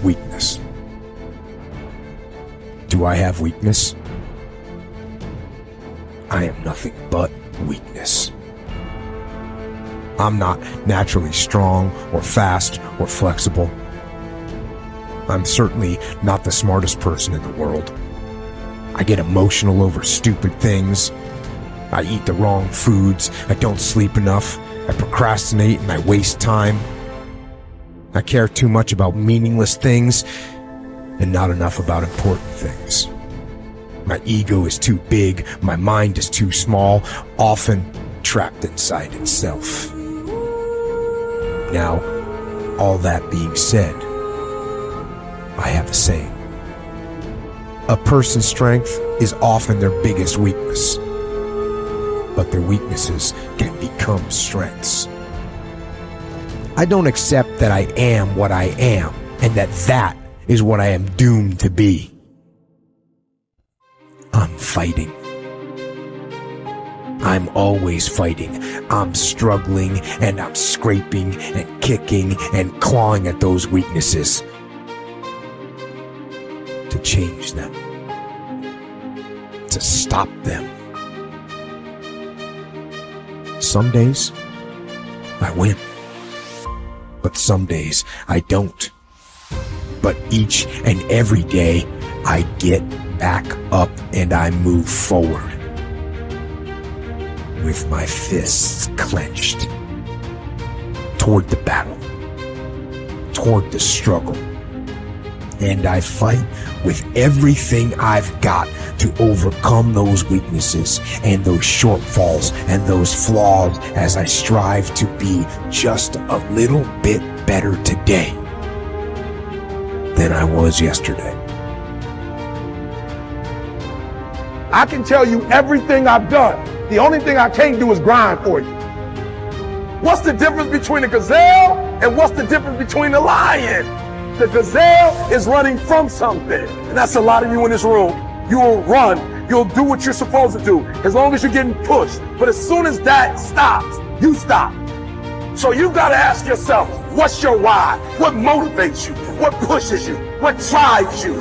weakness. Do I have weakness? I am nothing but weakness. I'm not naturally strong or fast or flexible. I'm certainly not the smartest person in the world. I get emotional over stupid things. I eat the wrong foods. I don't sleep enough. I procrastinate and I waste time. I care too much about meaningless things and not enough about important things. My ego is too big. My mind is too small, often trapped inside itself. Now, all that being said, I have a saying. A person's strength is often their biggest weakness, but their weaknesses can become strengths. I don't accept that I am what I am, and that is what I am doomed to be. I'm fighting. I'm always fighting. I'm struggling and I'm scraping and kicking and clawing at those weaknesses to change them, to stop them. Some days I win, but some days I don't. But each and every day I get back up and I move forward with my fists clenched toward the battle, toward the struggle. And I fight with everything I've got to overcome those weaknesses and those shortfalls and those flaws as I strive to be just a little bit better today than I was yesterday. I can tell you everything I've done. The only thing I can't do is grind for you. What's the difference between a gazelle and what's the difference between a lion? The gazelle is running from something. And that's a lot of you in this room. You will run. You'll do what you're supposed to do as long as you're getting pushed. But as soon as that stops, you stop. So you got to ask yourself, what's your why? What motivates you? What pushes you? What drives you?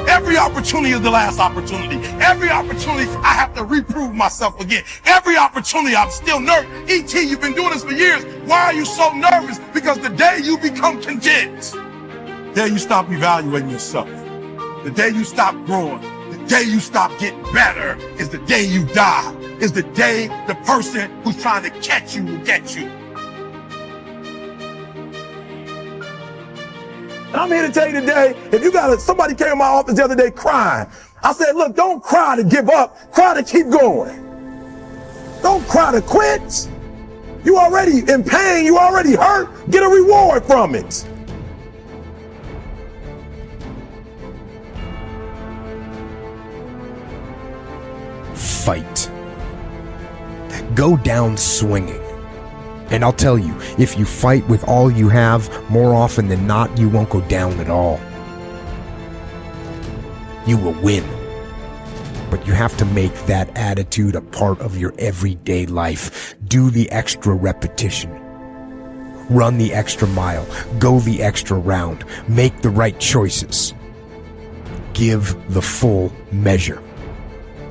Every opportunity is the last opportunity. Every opportunity, I have to reprove myself again. Every opportunity, I'm still nervous. E.T., you've been doing this for years. Why are you so nervous? Because the day you become content, the day you stop evaluating yourself, the day you stop growing, the day you stop getting better is the day you die. Is the day the person who's trying to catch you will get you. And I'm here to tell you today, if you somebody came in my office the other day crying. I said, look, don't cry to give up, cry to keep going. Don't cry to quit. You already in pain, you already hurt, get a reward from it. Fight. Go down swinging. And I'll tell you, if you fight with all you have, more often than not, you won't go down at all. You will win. But you have to make that attitude a part of your everyday life. Do the extra repetition. Run the extra mile. Go the extra round. Make the right choices. Give the full measure.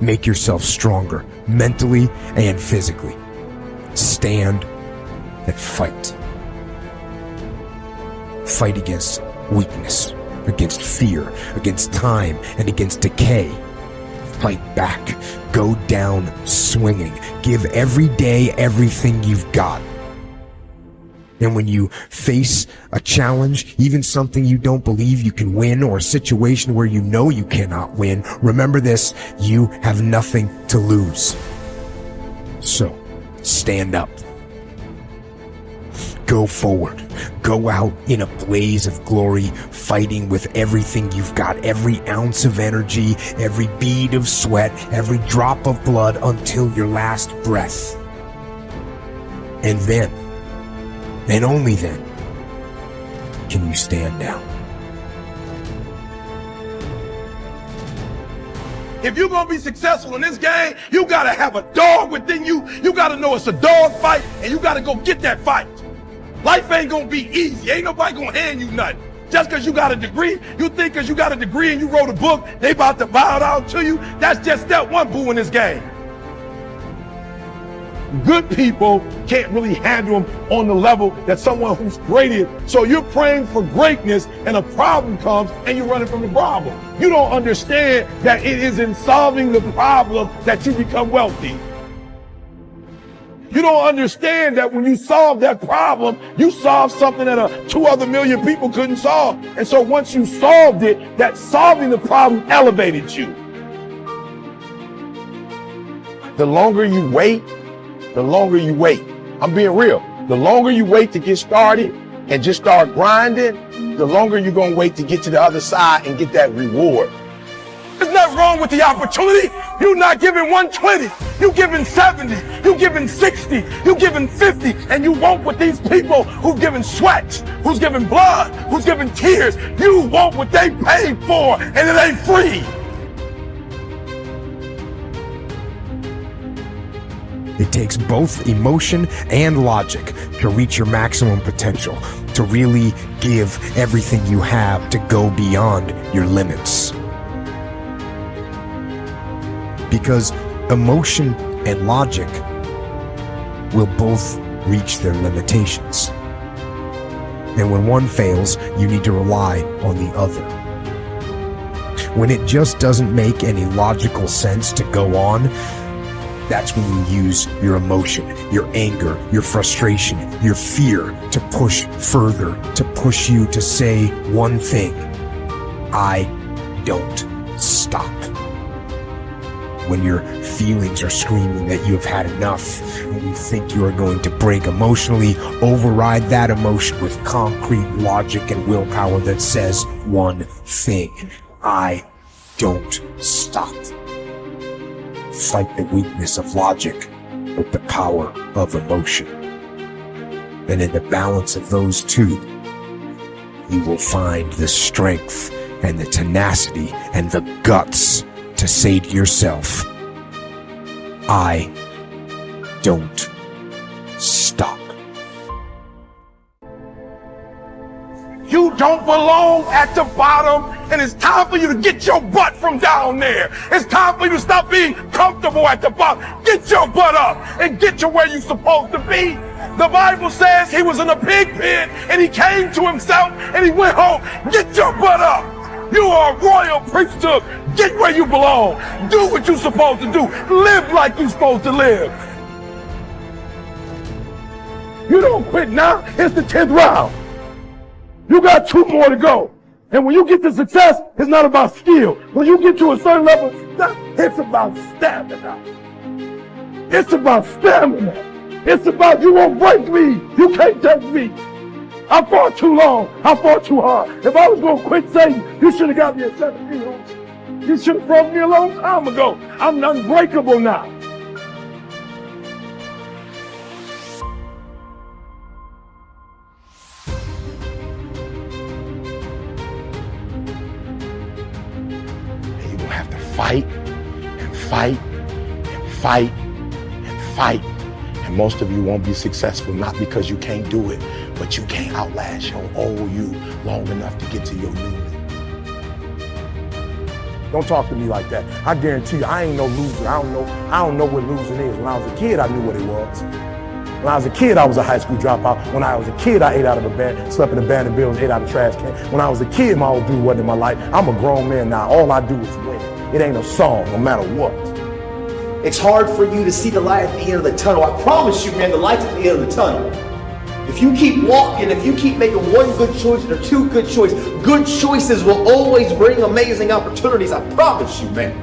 Make yourself stronger, mentally and physically. Stand and fight. Fight against weakness, against fear, against time, and against decay. Fight back. Go down swinging. Give every day everything you've got. And when you face a challenge, even something you don't believe you can win, or a situation where you know you cannot win, remember this: you have nothing to lose. So, stand up. Go forward. Go out in a blaze of glory, fighting with everything you've got, every ounce of energy, every bead of sweat, every drop of blood, until your last breath. And then, and only then, can you stand down. If you're going to be successful in this game, you got to have a dog within you. You got to know it's a dog fight, and you got to go get that fight. Life ain't gonna be easy. Ain't nobody gonna hand you nothing. Just because you got a degree, you think because you got a degree and you wrote a book, they about to bow down to you. That's just step one, boo, in this game. Good people can't really handle them on the level that someone who's great is. So you're praying for greatness and a problem comes and you're running from the problem. You don't understand that it is in solving the problem that you become wealthy. You don't understand that when you solve that problem, you solve something that 2 other million people couldn't solve. And so once you solved it, that solving the problem elevated you. The longer you wait, I'm being real. The longer you wait to get started and just start grinding, the longer you're gonna wait to get to the other side and get that reward. There's nothing wrong with the opportunity. You're not giving 120, you're giving 70, you're giving 60, you're giving 50, and you want what these people who've given sweat, who's given blood, who's given tears, you want what they paid for, and it ain't free. It takes both emotion and logic to reach your maximum potential, to really give everything you have, to go beyond your limits. Because emotion and logic will both reach their limitations. And when one fails, you need to rely on the other. When it just doesn't make any logical sense to go on, that's when you use your emotion, your anger, your frustration, your fear to push further, to push you to say one thing: I don't stop. When your feelings are screaming that you have had enough, when you think you are going to break emotionally, override that emotion with concrete logic and willpower that says one thing: I don't stop. Fight the weakness of logic with the power of emotion. And in the balance of those two, you will find the strength and the tenacity and the guts to say to yourself, I don't stop. You don't belong at the bottom, and it's time for you to get your butt from down there. It's time for you to stop being comfortable at the bottom. Get your butt up and get to where you're supposed to be. The Bible says he was in a pig pen and he came to himself and he went home. Get your butt up. You are a royal priesthood. Get where you belong. Do what you're supposed to do. Live like you're supposed to live. You don't quit now. It's the 10th round. You got 2 more to go. And when you get to success, it's not about skill. When you get to a certain level of success, it's about stamina. It's about stamina. It's about you won't break me. You can't take me. I fought too long. I fought too hard. If I was going to quit Satan, you should have got me at 17. You should have broke me a long time ago. I'm unbreakable now. And you're going to have to fight and fight and fight and fight. And most of you won't be successful, not because you can't do it, but you can't outlast your old you long enough to get to your new me. Don't talk to me like that. I guarantee you, I ain't no loser. I don't know what losing is. When I was a kid, I knew what it was. When I was a kid, I was a high school dropout. When I was a kid, I ate out of a band, slept in abandoned buildings, ate out of trash can. When I was a kid, my old dude wasn't in my life. I'm a grown man now. All I do is win. It ain't a song, no matter what. It's hard for you to see the light at the end of the tunnel. I promise you, man, the light's at the end of the tunnel. If you keep walking, if you keep making one good choice or 2 good choices, good choices will always bring amazing opportunities. I promise you, man.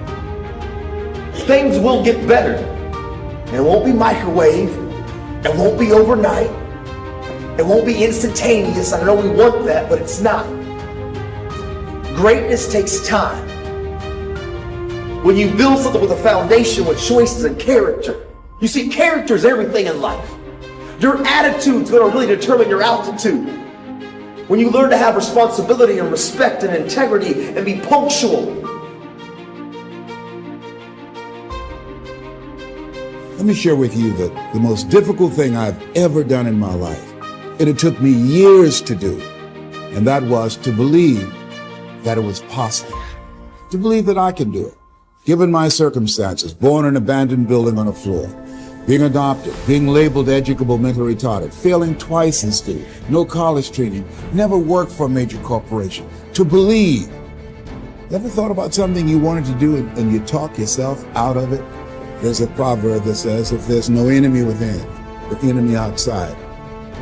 Things will get better. It won't be microwave. It won't be overnight. It won't be instantaneous. I know we want that, but it's not. Greatness takes time. When you build something with a foundation with choices and character, you see, character is everything in life. Your attitude's going to really determine your altitude. When you learn to have responsibility and respect and integrity and be punctual. Let me share with you that the most difficult thing I've ever done in my life And it took me years to do. And that was to believe that it was possible. To believe that I can do it. Given my circumstances, born in an abandoned building on a floor, being adopted, being labeled educable, mentally retarded, failing twice in school, no college training, never worked for a major corporation. To believe. You ever thought about something you wanted to do and you talk yourself out of it? There's a proverb that says, if there's no enemy within, the enemy outside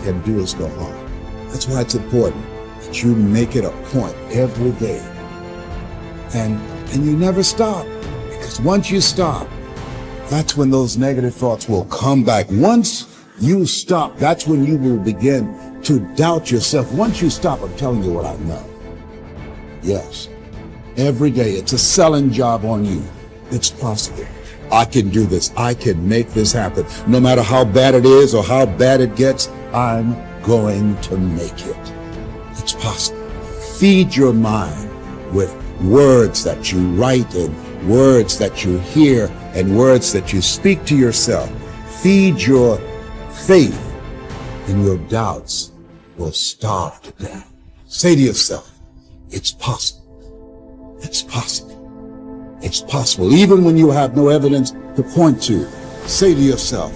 can do us no harm. That's why it's important that you make it a point every day. And you never stop. Because once you stop, that's when those negative thoughts will come back. Once you stop, that's when you will begin to doubt yourself. Once you stop, I'm telling you what I know. Yes. Every day, it's a selling job on you. It's possible. I can do this. I can make this happen. No matter how bad it is or how bad it gets, I'm going to make it. It's possible. Feed your mind with words that you write and words that you hear and words that you speak to yourself. Feed your faith and your doubts will starve to death. Say to yourself, it's possible. It's possible. It's possible. Even when you have no evidence to point to, say to yourself,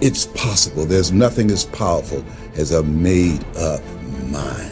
it's possible. There's nothing as powerful as a made-up mind.